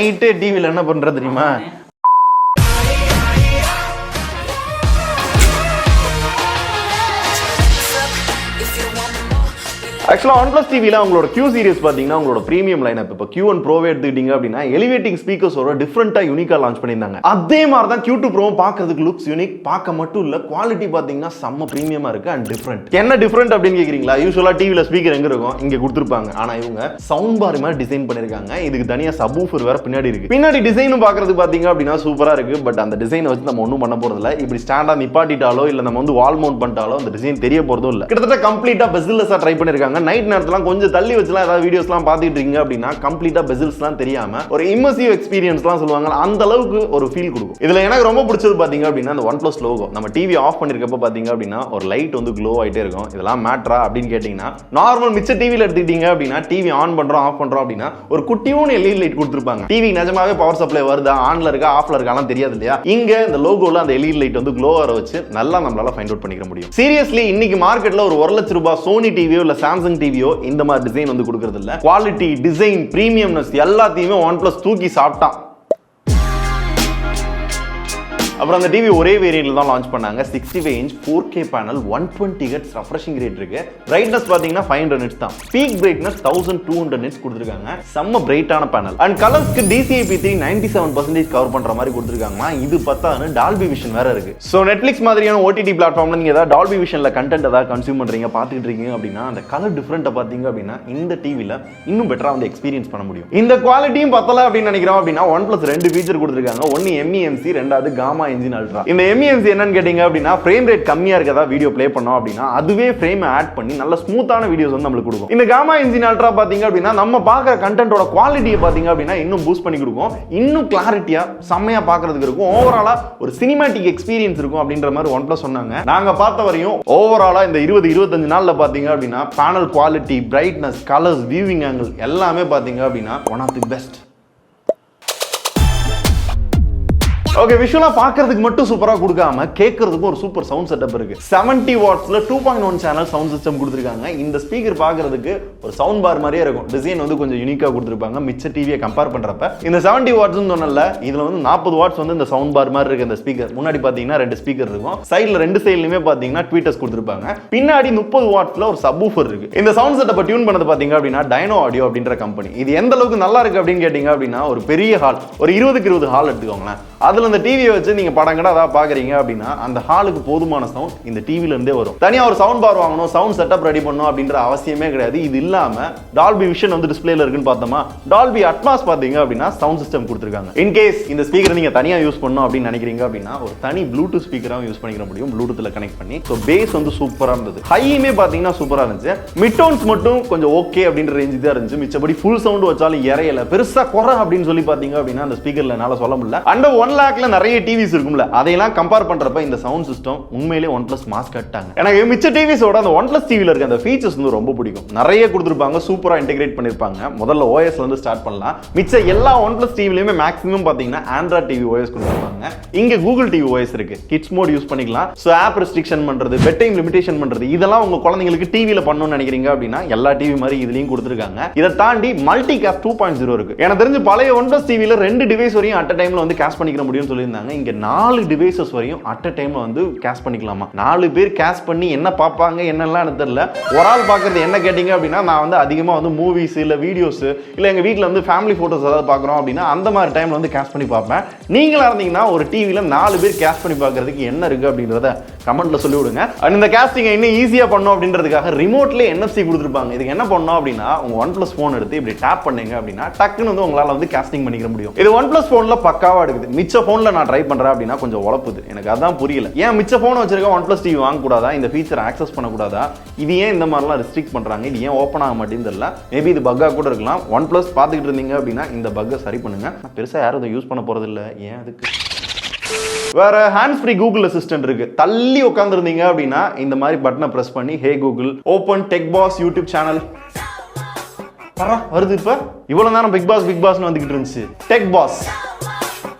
நைட்டே டிவியில் என்ன பண்றது தெரியுமா? ஆக்சுவலாக OnePlus டிவியில் உங்களோட Q சீரிஸ் பார்த்தீங்கன்னா உங்களோட ப்ரீமியம் லைனப் இப்போ Q1 ப்ரோவே எடுத்துக்கிட்டீங்க அப்படின்னா எலிவேட்டிங் ஸ்பீக்கர்ஸோட டிஃப்ரெண்ட்டாக யூனிக்காக லான்ச் பண்ணியிருந்தாங்க. அதே மாதிரி தான் Q2 ப்ரோ பார்க்கறதுக்கு லுக்ஸ் யூனிக், பார்க்க மட்டும் இல்லை குவாலிட்டி பார்த்தீங்கன்னா செம்ம ப்ரீமியமாக இருக்கு அண்ட் டிஃப்ரெண்ட். என்ன டிஃப்ரெண்ட் அப்படின்னு கேட்குறீங்களா? யூஸ்வலாக டிவியில் ஸ்பீக்கர் எங்கே இருக்கும்? இங்கே கொடுத்துருப்பாங்க. ஆனால் இவங்க சவுண்ட் பார் மாதிரி டிசைன் பண்ணியிருக்காங்க. இதுக்கு தனியாக சப்வூஃபர் வேற பின்னாடி இருக்கு. பின்னாடி டிசைனும் பார்க்கறதுக்கு பார்த்தீங்க அப்படின்னா சூப்பராக இருக்கு. பட் அந்த டிசைனை வச்சு நம்ம ஒன்றும் பண்ண போறது இல்லை. இப்படி ஸ்டாண்டாக நிப்பாட்டிட்டாலோ இல்லை நம்ம வந்து வால் மவுண்ட் பண்ணிட்டாலோ அந்த டிசைன் தெரிய போறதும் இல்லை. கிட்டத்தட்ட கம்ப்ளீட்டாக பெசில்லஸாக ட்ரை பண்ணியிருக்காங்க. நைட் நேரத்தில் கொஞ்சம் தள்ளி வச்சுலாம் ஏதாவது வீடியோஸ்லாம் பார்த்துட்டு இருக்கீங்க அப்படின்னா கம்ப்ளீட்டா பெசில்ஸ்லாம் தெரியாம ஒரு இம்மர்சிவ் எக்ஸ்பீரியன்ஸ்லாம் சொல்லுவாங்க, அந்த அளவுக்கு ஒரு ஃபீல் கொடுக்கும். இதுல எனக்கு ரொம்ப பிடிச்சது பாத்தீங்க அப்படின்னா அந்த OnePlus லோகோ. நம்ம டிவி ஆஃப் பண்ணிருக்கப்ப பாத்தீங்க அப்படின்னா ஒரு லைட் வந்து க்ளோ ஆயிட்டே இருக்கும். இதெல்லாம் மேட்ரா அப்படின்னு கேட்டீங்கன்னா நார்மல் மிச்ச டிவில எடுத்துக்கிட்டீங்க அப்படின்னா டிவி ஆன் பண்றோம் ஆஃப் பண்றோம் அப்படின்னா ஒரு குட்டியோன்னு LED லைட் கொடுத்துருப்பாங்க. டிவி நிஜமாவே பவர் சப்ளை வருதா, ஆன்ல இருக்கா ஆஃப்ல இருக்காலாம் தெரியாது இல்லையா? இங்க இந்த லோகோல அந்த LED லைட் வந்து க்ளோ வர வச்சு நல்லா நம்மளால ஃபைண்ட் அவுட் பண்ணிக்க முடியும். சீரியஸ்லி இன்னைக்கு மார்க்கெட்ல ஒரு 1 லட்சம் ரூபாய் சோனி டிவியோ இல்ல சாம்சங் டிவியோ இந்த மாதிரி டிசைன் வந்து கொடுக்கிறது இல்ல. குவாலிட்டி, டிசைன், பிரீமியம்னஸ் எல்லாத்தையுமே OnePlus தூக்கி சாப்பிட்டான். அப்புறம் அந்த டிவி ஒரே வேரியன்ட்ல தான் லான்ச் பண்ணாங்க. 65 inch 4K panel, 120 Hz refreshing rate இருக்கு. பிரைட்னஸ் பாத்தீங்கன்னா 500 nits தான். பீக் பிரைட்னஸ் 1200 nits கொடுத்திருக்காங்க. செம்ம பிரைட்டான பேனல். அண்ட் கலர்ஸ்க்கு DCI-P3 97% கவர் பண்ற மாதிரி கொடுத்திருக்காங்க. இது பத்தான்னு டால்பி விஷன் வேற இருக்கு. சோ நெட்ஃபிளிக்ஸ் மாதிரியான OTT பிளாட்ஃபார்ம்ல நீங்க ஏதாவது டால்பி விஷன்ல கண்டென்ட் ஏதாவது கன்சியூம் பண்றீங்க, பாத்துக்கிட்டு இருக்கீங்க அப்படின்னா அந்த கலர் டிஃபரெண்ட்டை பாத்தீங்க அப்படின்னா இந்த டிவில இன்னும் பெட்டரா வந்து எக்ஸ்பீரியன்ஸ் பண்ண முடியும். இந்த குவாலிட்டியும் பத்தல அப்படின்னு நினைக்கிறோம் அப்படின்னா OnePlus 2 ஃபீச்சர் கொடுத்திருக்காங்க. ஒன்னு MEMC, ரெண்டாவது காமா என்ஜின் அல்ட்ரா. இந்த MEMC என்னன்னு கேட்டீங்க அப்படின்னா ஃப்ரேம் ரேட் கம்மியா இருக்கதா வீடியோ ப்ளே பண்ணோம் அப்படின்னா அதுவே ஃப்ரேம் ஆட் பண்ணி நல்ல ஸ்மூத்தான வீடியோஸ் வந்து நமக்கு கொடுக்கும். இந்த காமா என்ஜின் அல்ட்ரா பாத்தீங்க அப்படின்னா நம்ம பார்க்குற கண்டென்ட்டோட குவாலிட்டியை பாத்தீங்க அப்படின்னா இன்னும் பூஸ்ட் பண்ணி கொடுக்கும். இன்னும் கிளாரிட்டியா செம்மையா பார்க்கிறதுக்கு இருக்கும். ஓவராலா ஒரு சினிமேட்டிக் எக்ஸ்பீரியன்ஸ் இருக்கும் அப்படின்ற மாதிரி OnePlus சொன்னாங்க. நாங்க பார்த்த வரையும் ஓவராலா இந்த 20-25 நாள்ல பாத்தீங்க அப்படின்னா panel quality, brightness, colours, viewing angle எல்லாமே பாத்தீங்க அப்படின்னா one of the best. Okay, விஷுவலா பார்க்கிறதுக்கு மட்டும் சூப்பரா கொடுக்காம கேட்கறதுக்கு ஒரு சூப்பர் சவுண்ட் செட்டப் இருக்கு. 70 வாட்ஸ்ல 2.1 சேனல் சவுண்ட் சிஸ்டம் கொடுத்திருக்காங்க. இந்த ஸ்பீக்கர் பார்க்கிறதுக்கு ஒரு சவுண்ட் பார் மாதிரியே இருக்கும். டிசைன் வந்து கொஞ்சம் யூனிக்கா கொடுத்திருப்பாங்க மிச்ச டிவியை கம்பேர் பண்றப்ப. இந்த 70 வாட்ஸ்னு சொன்னல, இதுல வந்து 40 வாட்ஸ் வந்து இந்த சவுண்ட் பார் மாதிரி இருக்கு. இந்த ஸ்பீக்கர் முன்னாடி பாத்தீங்கன்னா 2 ஸ்பீக்கர் இருக்கும். சைடுல 2 சைடுலயுமே பாத்தீங்கன்னா ட்வீட்டர்ஸ் கொடுத்திருப்பாங்க. பின்னாடி 30 வாட்ஸ்ல ஒரு சப்வூஃபர் இருக்கு. இந்த சவுண்ட் செட்டப்பை டியூன் பண்ணது பாத்தீங்க அப்படின்னா டைனோ ஆடியோ அப்படின்ற கம்பெனி. இது எந்த அளவுக்கு நல்லா இருக்கு அப்படின்னு கேட்டீங்க அப்படின்னா ஒரு பெரிய ஹால், ஒரு 20-20 ஹால் எடுத்துக்கோங்களேன். அதுல அந்த டிவியை வச்சு நீங்க படம் கூட அதாவது பாக்குறீங்க அப்படின்னா அந்த ஹாலுக்கு போதுமான சவுண்ட் இந்த டிவில இருந்தே வரும். தனியா ஒரு சவுண்ட் பார் வாங்கணும், சவுண்ட் செட்டப் ரெடி பண்ணணும் அப்படின்ற அவசியமே கிடையாது. இது இல்லாம டால்பி விஷன் வந்து டிஸ்பிளேல இருக்குன்னு பார்த்தோமா, டால்பி அட்மாஸ் பாத்தீங்க அப்படின்னா சவுண்ட் சிஸ்டம் கொடுத்திருக்காங்க. இன் கேஸ் இந்த ஸ்பீக்கர் நீங்க தனியா யூஸ் பண்ணணும் அப்படின்னு நினைக்கிறீங்க அப்படின்னா ஒரு தனி ப்ளூடூத் ஸ்பீக்கராகவும் யூஸ் பண்ணிக்க முடியும். ப்ளூடூத்ல கனெக்ட் பண்ணி. ஸோ பேஸ் வந்து சூப்பரா இருந்தது. ஹையுமே பாத்தீங்கன்னா சூப்பரா இருந்துச்சு. மிட் டோன்ஸ் மட்டும் கொஞ்சம் ஓகே அப்படின்ற ரேஞ்சு தான் இருந்துச்சு. மிச்சபடி ஃபுல் சவுண்ட் வச்சாலும் இறையல, பெருசா குறை அப்படின்னு சொல்லி பாத்தீங்க அப்படின்னா அந்த ஸ்பீக்கர்ல என்னால சொல்ல முடியல. அண்டர் 1 lakhல நிறைய டிவிஸ் இருக்கும்ல, அதையெல்லாம் கம்பேர் பண்றப்ப இந்த சவுண்ட் சிஸ்டம் உண்மையிலே OnePlus மாஸ் கட்டாங்க. எனக்கு மிச்ச டிவிஸோட அந்த OnePlus டிவில இருக்க அந்த ஃபீச்சர்ஸ் வந்து ரொம்ப பிடிக்கும். நிறைய கொடுத்திருப்பாங்க, சூப்பரா இன்டெகிரேட் பண்ணிருப்பாங்க. முதல்ல OS வந்து ஸ்டார்ட் பண்ணலாம். மிச்ச எல்லா OnePlus டிவிலயுமே மேக்ஸிமம் பாத்தீங்கன்னா Android TV OS கொடுத்திருப்பாங்க. இங்க Google TV OS இருக்கு. கிட்ஸ் மோட் யூஸ் பண்ணிக்கலாம். சோ ஆப் ரெஸ்ட்ரிக்ஷன் பண்றது, பெட் டைம் லிமிடேஷன் பண்றது, இதெல்லாம் உங்க குழந்தைங்களுக்கு டிவில பண்ணணும்னு நினைக்கிறீங்க அப்படின்னா எல்லா டிவி மாதிரி இதுலயும் கொடுத்திருக்காங்க. இதை தாண்டி மல்டி காஸ்ட் 2.0 இருக்கு. எனக்கு தெரிஞ்சு பழைய OnePlus டிவில 2 டிவைஸ் வரையும் அட் டைம்ல வந்து கேஷ் பண்ணிக்க முடியும்னு சொல்லியிருந்தாங்க. இங்க 4 டிவைசஸ் வரையும் அட் டைம்ல வந்து கேஷ் பண்ணிக்கலாமா. 4 பேர் கேஷ் பண்ணி என்ன பார்ப்பாங்க என்னெல்லாம் எனக்கு தெரியல. ஒரு ஆள் பார்க்கறது என்ன கேட்டீங்க அப்படின்னா நான் வந்து அதிகமா வந்து மூவிஸ் இல்ல வீடியோஸ் இல்ல எங்க வீட்ல வந்து ஃபேமிலி போட்டோஸ் ஏதாவது பார்க்குறோம் அப்படின்னா அந்த மாதிரி டைம்ல வந்து கேஷ் பண்ணி பார்ப்பேன். நீங்களா இருந்தீங்கன்னா ஒரு டிவில 4 பேர் கேஷ் பண்ணி பார்க்கறதுக்கு என்ன இருக்கு அப்படின்றத கமெண்ட்ல சொல்லி விடுங்க. அண்ட் இந்த கேஸ்டிங் இன்னும் ஈஸியா பண்ணணும் அப்படின்றதுக்காக ரிமோட்ல NFC கொடுத்திருப்பாங்க. இதுக்கு என்ன பண்ணணும் அப்படின்னா உங்க OnePlus போன் எடுத்து இப்படி டேப் பண்ணீங்க அப்படின்னா டக்குன்னு வந்து உங்களால வந்து கேஸ்டிங் பண்ணிக்க முடியும். இது OnePlus போன்ல பக்காவா எடுக்குது. மிச்ச போன்ல நான் ட்ரை பண்றேன் அப்படின்னா கொஞ்சம் உழப்புது. எனக்கு அதான் புரியல. ஏன் மிச்ச போன் வச்சிருக்க OnePlus டிவி வாங்க கூடாதா? இந்த ஃபீச்சர் ஆக்சஸ் பண்ண கூடாதா? இது ஏன் இந்த மாதிரிலாம் ரெஸ்ட்ரிக்ட் பண்றாங்க? இது ஏன் ஓப்பன் ஆக மாட்டேங்குது தெரியல. மேபி இது பக்கா கூட இருக்கலாம். OnePlus பாத்துக்கிட்டு இருந்தீங்க அப்படின்னா இந்த பக்கை சரி பண்ணுங்க. பெருசா யாரும் இதை யூஸ் பண்ண போறது இல்ல. ஏன் அதுக்கு வேற ஹேண்ட்ஸ் ஃப்ரீ கூகுள் அசிஸ்டன்ட் இருக்கு. தள்ளி உட்காந்துருந்தீங்க அப்படின்னா இந்த மாதிரி பட்டனை பிரஸ் பண்ணி ஹே Google open tech pass YouTube channel வருது. இப்ப இவ்வளவு நேரம் பிக் பாஸ்னு வந்துகிட்டு இருந்துச்சு. Tech pass.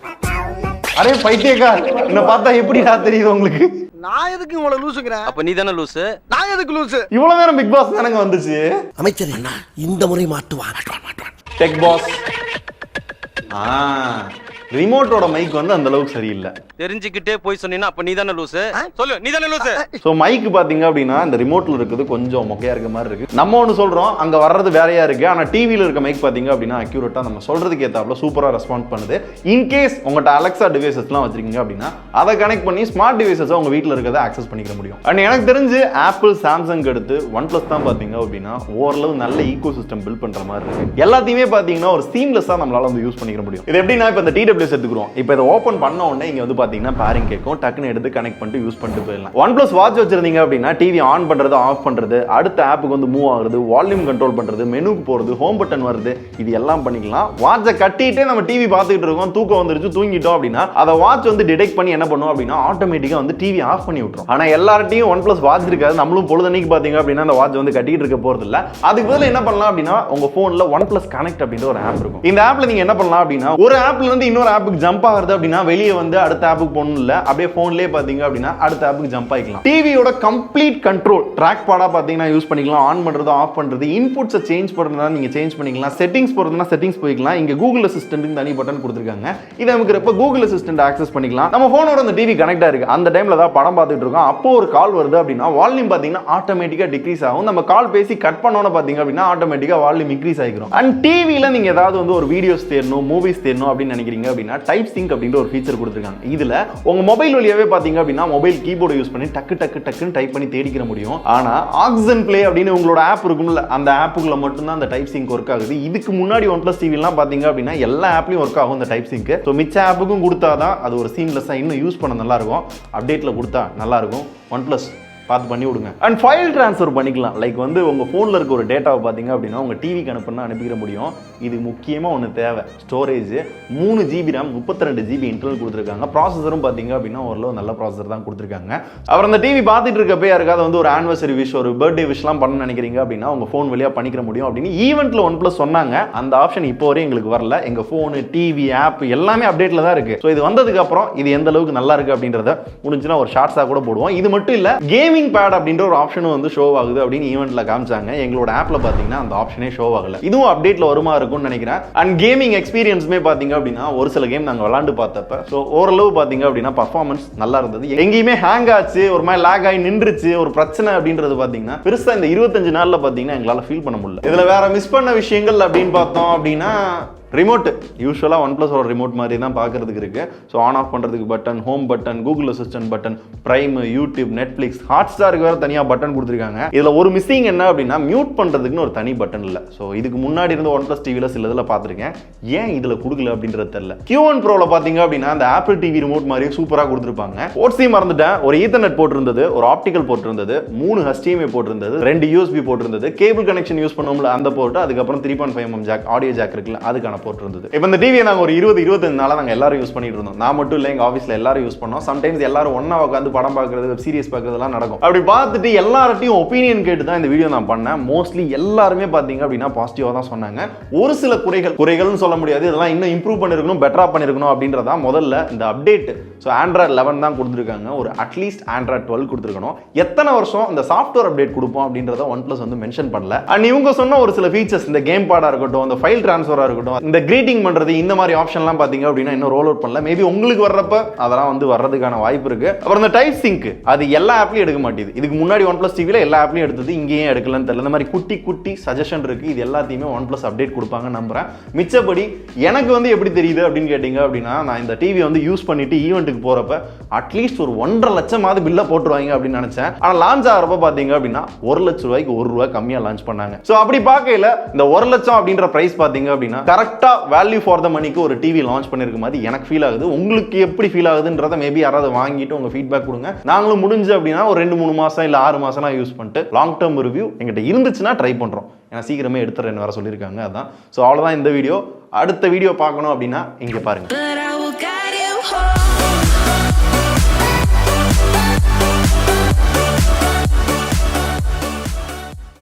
அரே பைத்தியக்கார், என்ன பார்த்தா எப்படிடா தெரியுது உங்களுக்கு? நான் எதுக்கு இவ்வளவு லூசுங்கறேன்? அப்ப நீ தானே லூசு. நான் எதுக்கு லூசு? இவ்வளவு நேரம் பிக் பாஸ் தானங்க வந்துச்சு. அமைச்சர் என்ன இந்த முறை மாட்டுவான். டெக் பாஸ் ரிமோட்டோட மைக் வந்து அந்த அளவுக்கு சரியில்லை. தெரிஞ்சுக்கிட்டே போய் சொன்னீங்கன்னா அப்ப நீதானே லூசு. சொல்லு நீதானே லூசு. சோ மைக் பாத்தீங்க அப்படின்னா இந்த ரிமோட்ல இருக்குது கொஞ்சம் மொக்கையா இருக்க மாதிரி இருக்கு. நம்ம ஒன்று சொல்றோம், அங்க வர்றது வேறையா இருக்கு. ஆனா டிவில இருக்க மைக் பாத்தீங்க அப்படின்னா அக்யூரேட்டா நம்ம சொல்றதுக்கு ஏத்தாப்புல சூப்பரா ரெஸ்பாண்ட் பண்ணுது. இன்கேஸ் உங்கள்கிட்ட அலெக்சா டிவைசஸ்லாம் வச்சிருக்கீங்க அப்படின்னா அதை கனெக்ட் பண்ணி ஸ்மார்ட் டிவைசஸ் உங்க வீட்டில் இருக்கிறத ஆக்சஸ் பண்ணிக்க முடியும். அண்ட் எனக்கு தெரிஞ்சு ஆப்பிள் சாம்சங் எடுத்து OnePlus தான் பாத்தீங்க அப்படின்னா ஓரளவு நல்ல ஈகோ சிஸ்டம் பில்ட் பண்ற மாதிரி இருக்கு. எல்லாத்தையுமே பாத்தீங்கன்னா ஒரு சீம்லெஸ்ஸா நம்மளால வந்து யூஸ் பண்ணிக்க முடியும். இது எப்படின்னா இப்ப இந்த TWS எடுத்துக்கிறோம். இப்போ இதை ஓபன் பண்ண உடனே இங்க வந்து பாத்தீங்கன்னா பேரிங் கேட்கும், டக்குன்னு எடுத்து கனெக்ட் பண்ணிட்டு யூஸ் பண்ணிட்டு போயிடலாம். OnePlus வாட்ச் வச்சிருந்தீங்க அப்படின்னா டிவி ஆன் பண்றது, ஆஃப் பண்றது, அடுத்த ஆப்புக்கு வந்து மூவ் ஆகுறது, வால்யூம் கண்ட்ரோல் பண்றது, மெனுக்கு போறது, ஹோம் பட்டன் வருது, இது எல்லாம் பண்ணிக்கலாம். வாட்சை கட்டிட்டே நம்ம டிவி பார்த்துக்கிட்டு இருக்கோம், தூக்கம் வந்துருச்சு, தூங்கிட்டோம் அப்படின்னா அதை வாட்ச் வந்து டிடெக்ட் பண்ணி என்ன பண்ணும் அப்படின்னா ஆட்டோமேட்டிக்கா வந்து டிவி ஆஃப் பண்ணி விட்டுரும். ஆனா எல்லார்ட்டையும் OnePlus வாட்ச் இருக்காது. நம்மளும் பொழுதன்னைக்கு பாத்தீங்க அப்படின்னா அந்த வாட்ச் வந்து கட்டிட்டு இருக்க போறது இல்ல. அதுக்கு பதிலா என்ன பண்ணலாம் அப்படின்னா உங்க போன்ல OnePlus கனெக்ட் அப்படின்ற ஒரு ஆப் இருக்கும். இந்த ஆப்ல நீங்க என்ன பண்ணலாம் அப்படின்னா ஒரு ஆப்ல இருந்து இன்னொரு ஆப்புக்கு ஜம்ப் ஆகுறது அப்படின்னா வெளியே வந்து அடுத்த ஆப்புக்கு போகணும் இல்ல, அப்படியே போன்லயே பாத்தீங்க அப்படின்னா அடுத்த ஆப்புக்கு ஜம்ப் ஆயிக்கலாம். டிவியோட கம்ப்ளீட் கண்ட்ரோல் ட்ராக் பாடா பாத்தீங்கன்னா யூஸ் பண்ணிக்கலாம். ஆன் பண்றது, ஆஃப் பண்றது, இன்புட்ஸை சேஞ்ச் பண்றதா நீங்க சேஞ்ச் பண்ணிக்கலாம். செட்டிங்ஸ் போறதுனா செட்டிங்ஸ் போய்க்கலாம். இங்க கூகுள் அசிஸ்டன்ட்க்கு தனி பட்டன் கொடுத்திருக்காங்க. இதை நமக்கு கூகுள் அசிஸ்டன்ட் ஆக்சஸ் பண்ணிக்கலாம். நம்ம போனோட அந்த டிவி கனெக்ட் ஆயிருக்கு. அந்த டைம்ல தான் படம் பார்த்துட்டு இருக்கோம். அப்போ ஒரு கால் வருது அப்படின்னா வால்யூம் பாத்தீங்கன்னா ஆட்டோமேட்டிக்கா டிக்ரீஸ் ஆகும். நம்ம கால் பேசி கட் பண்ணோன்னு பாத்தீங்க அப்படின்னா ஆட்டோமேட்டிக்கா வால்யூம் இன்க்ரீஸ் ஆகிரும். அண்ட் டிவில நீங்க ஏதாவது வந்து ஒரு வீடியோஸ் தேடணும், மூவிஸ் தேடணும் அப்படின்னு நினைக்கிறீங்க அப்படின்னா டைப் சிங்க் அப்படின்ற ஒரு ஃபீச்சர் கொடுத்திருக்காங்க. இதுல உங்க மொபைல் வழியாவே பாத்தீங்க அப்படின்னா மொபைல் கீபோர்டு யூஸ் பண்ணி டக்கு டக்கு டக்குன்னு டைப் பண்ணி தேடிக்கிற முடியும். ஆனா ஆக்சன் பிளே அப்படின்னு உங்களோட ஆப் இருக்கும்ல, அந்த ஆப்புக்குள்ள மட்டும் தான் அந்த டைப் சிங்க் ஒர்க் ஆகுது. இதுக்கு முன்னாடி OnePlus TV எல்லாம் பாத்தீங்க அப்படின்னா எல்லா ஆப்லயும் ஒர்க் ஆகும் இந்த டைப் சிங்க். ஸோ மிச்ச ஆப்புக்கும் கொடுத்தாதான் அது ஒரு சீம்லெஸ்ஸா இன்னும் யூஸ் பண்ண நல்லா இருக்கும். அப்டேட்ல கொடுத்தா நல்லா இருக்கும். OnePlus பார்த்து பண்ணி விடுங்க. அண்ட் ஃபைல் ட்ரான்ஸ்ஃபர் பண்ணிக்கலாம். லைக் வந்து உங்கள் ஃபோனில் இருக்க ஒரு டேட்டாவை பார்த்தீங்க அப்படின்னா உங்கள் டிவிக்கு அனுப்புனா அனுப்பிக்கிற முடியும். இது முக்கியமாக ஒன்று தேவை, storage. 3 GB RAM 32 GB internal கொடுத்துருக்காங்க. ப்ராசஸரும் பார்த்தீங்க அப்படின்னா ஓரளவு நல்ல ப்ராசஸர் தான் கொடுத்துருக்காங்க. அப்புறம் அந்த டிவி பார்த்துட்டு இருக்கப்போ யாருக்காவது வந்து ஒரு ஆனிவர்சரி விஷ், ஒரு பர்த்டே விஷலாம் பண்ண நினைக்கிறீங்க அப்படின்னா உங்கள் ஃபோன் வழியாக பண்ணிக்கிற முடியும் அப்படின்னு ஈவெண்ட்டில் OnePlus சொன்னாங்க. அந்த ஆப்ஷன் இப்போ வரையும் எங்களுக்கு வரல. எங்கள் ஃபோனு, டிவி, ஆப் எல்லாமே அப்டேட்டில் தான் இருக்குது. ஸோ இது வந்ததுக்கப்புறம் இது எந்த அளவுக்கு நல்லா இருக்குது அப்படின்றத முடிஞ்சுன்னா ஒரு ஷார்ட்ஸாக கூட போடுவோம். இது மட்டும் இல்லை, கேமிங் பேட் அப்படின்ற ஒரு ஆப்ஷனும் வந்து ஷோ ஆகுது அப்படின்னு ஈவென்ட்ல காமிச்சாங்க. எங்களோட ஆப்ல பாத்தீங்கன்னா அந்த ஆப்ஷனே ஷோ ஆகல. இதுவும் அப்டேட்ல வருமா இருக்கும்னு நினைக்கிறேன். அண்ட் கேமிங் எக்ஸ்பீரியன்ஸ்மே பாத்தீங்க அப்படின்னா ஒரு சில கேம் நாங்க விளையாண்டு பார்த்தப்ப சோ ஓரளவு பாத்தீங்க அப்படின்னா பர்ஃபார்மன்ஸ் நல்லா இருந்தது. எங்கேயுமே ஹேங் ஆச்சு, ஒரு மாதிரி லாக் ஆகி நின்றுச்சு, ஒரு பிரச்சனை அப்படின்றது பாத்தீங்கன்னா பெருசா இந்த 25 நாள்ல பாத்தீங்கன்னா எங்களால ஃபீல் பண்ண முடியல. இதுல வேற மிஸ் பண்ண விஷயங்கள் அப்படின்னு பார்த்தோம் அப்படின்னா ரிமோட் யூஸ்வலாக OnePlusோட ரிமோட் மாதிரி தான் பார்க்கறதுக்கு இருக்கு. ஸோ ஆன் ஆஃப் பண்ணுறதுக்கு button, home button, Google assistant button, Prime, YouTube, Netflix, ஹாட்ஸ்டாருக்கு வேறு தனியாக பட்டன் கொடுத்துருக்காங்க. இதில் ஒரு மிஸ்ஸிங் என்ன அப்படின்னா மியூட் பண்ணுறதுக்குன்னு ஒரு தனி பட்டன் இல்லை. ஸோ இதுக்கு முன்னாடி இருந்து OnePlus டிவியில் சில இதில் பார்த்துருக்கேன். ஏன் இதில் கொடுக்கல அப்படின்றது தெரியல. Q1 Proவில் பார்த்தீங்க அப்படின்னா அந்த ஆப்பிள் டிவி ரிமோட் மாதிரியே சூப்பராக கொடுத்துருப்பாங்க. போர்ட்ஸி மறந்துட்டேன். ஒரு ஈத்தர்நெட் போட்டிருந்தது, ஒரு ஆப்டிக்கல் போர்ட் இருந்தது, 3 HDMI போட்டிருந்தது, 2 USB போட்டிருந்தது, கேபிள் கனெக்ஷன் யூஸ் பண்ணுவோம்ல அந்த போர்ட், அதுக்கப்புறம் 3.5mm ஜாக், ஆடியோ ஜாக் இருக்குல்ல அதுக்கான போர்ட் இருந்தது. இப்போ இந்த டிவியை நாங்கள் ஒரு 20-25 நாளாக நாங்கள் எல்லாரும் யூஸ் பண்ணிட்டு இருந்தோம். நான் மட்டும் இல்லை, எங்கள் ஆஃபீஸில் எல்லாரும் யூஸ் பண்ணோம். சம்டைம்ஸ் எல்லாரும் ஒன்றா உட்காந்து படம் பார்க்குறது, வெப் சீரிஸ் பார்க்குறதுலாம் நடக்கும். அப்படி பார்த்துட்டு எல்லார்ட்டையும் ஒப்பீனியன் கேட்டு தான் இந்த வீடியோ நான் பண்ணேன். மோஸ்ட்லி எல்லாருமே பார்த்தீங்க அப்படின்னா பாசிட்டிவாக தான் சொன்னாங்க. ஒரு சில குறைகள்னு சொல்ல முடியாது, இதெல்லாம் இன்னும் இம்ப்ரூவ் பண்ணிருக்கணும், பெட்டரா பண்ணிருக்கணும் அப்படின்றதா முதல்ல இந்த அப்டேட். ஸோ Android 11 தான் கொடுத்துருக்காங்க. ஒரு அட்லீஸ்ட் Android 12 கொடுத்துருக்கணும். எத்தனை வருஷம் இந்த சாஃப்ட்வேர் அப்டேட் கொடுப்போம் அப்படின்றத OnePlus வந்து மென்ஷன் பண்ணல. அண்ட் இவங்க சொன்ன ஒரு சில ஃபீச்சர்ஸ், இந்த கேம் பாடா இருக்கட்டும், இந்த ஃபைல் ட்ரான்ஸ்ஃபரா இருக்கட்டும், இந்த கிரீட்டிங் பண்றது, இந்த மாதிரி ஆப்ஷன்லாம் பாத்தீங்க அப்படின்னா இன்னும் ரோல் அவுட் பண்ணல. மேபி உங்களுக்கு வர்றப்ப அதெல்லாம் வந்து வர்றதுக்கான வாய்ப்பு இருக்கு. அப்புறம் இந்த டைப் சிங்க் அது எல்லா ஆப்லயும் எடுக்க மாட்டேது. இதுக்கு முன்னாடி OnePlus டிவில எல்லா ஆப்லயும் எடுத்தது, இங்கேயும் எடுக்கலன்னு தெரியல. இந்த மாதிரி குட்டி குட்டி சஜஷன் இருக்கு. இது எல்லாத்தையுமே OnePlus அப்டேட் கொடுப்பாங்கன்னு நம்புறேன். மிச்சபடி எனக்கு வந்து எப்படி தெரியுது அப்படின்னு கேட்டீங்க அப்படின்னா நான் இந்த டிவி வந்து யூஸ் பண்ணிட்டு ஈவெண்ட்டுக்கு போறப்ப அட்லீஸ்ட் ஒரு 1.5 லட்சமாவது பில்ல போட்டுருவாங்க அப்படின்னு நினைச்சேன். ஆனா லான்ச் ஆகிறப்ப பாத்தீங்க அப்படின்னா 1 லட்சம் ரூபாய்க்கு 1 ரூபாய் கம்மியா லான்ச் பண்ணாங்க. சோ அப்படி பார்க்கையில இந்த 1 லட்சம் அப்படின்ற பிரைஸ் பாத்தீங்க அப்படின்னா கரெக்டா வேல்யூ ஃபார் த மணிக்கு ஒரு டிவி லான்ச் பண்ணிருக்க மாதிரி எனக்கு ஃபீல் ஆகுது. உங்களுக்கு எப்படி ஃபீல் ஆகுதுன்றத மேபி யாராவது வாங்கிட்டு உங்க ஃபீட்பேக் கொடுங்க. நாங்களும் முடிஞ்சு அப்படின்னா ஒரு 2-3 மாசம் இல்ல 6 மாசம்லாம் யூஸ் பண்ணிட்டு லாங் டேர்ம் ரிவ்யூ எங்கிட்ட இருந்துச்சுன்னா ட்ரை பண்றோம். ஏன்னா சீக்கிரமே எடுத்துறேன்னு வேற சொல்லியிருக்காங்க. அதான். ஸோ அவ்வளோதான் இந்த வீடியோ. அடுத்த வீடியோ பார்க்கணும் அப்படின்னா இங்கே பாருங்க.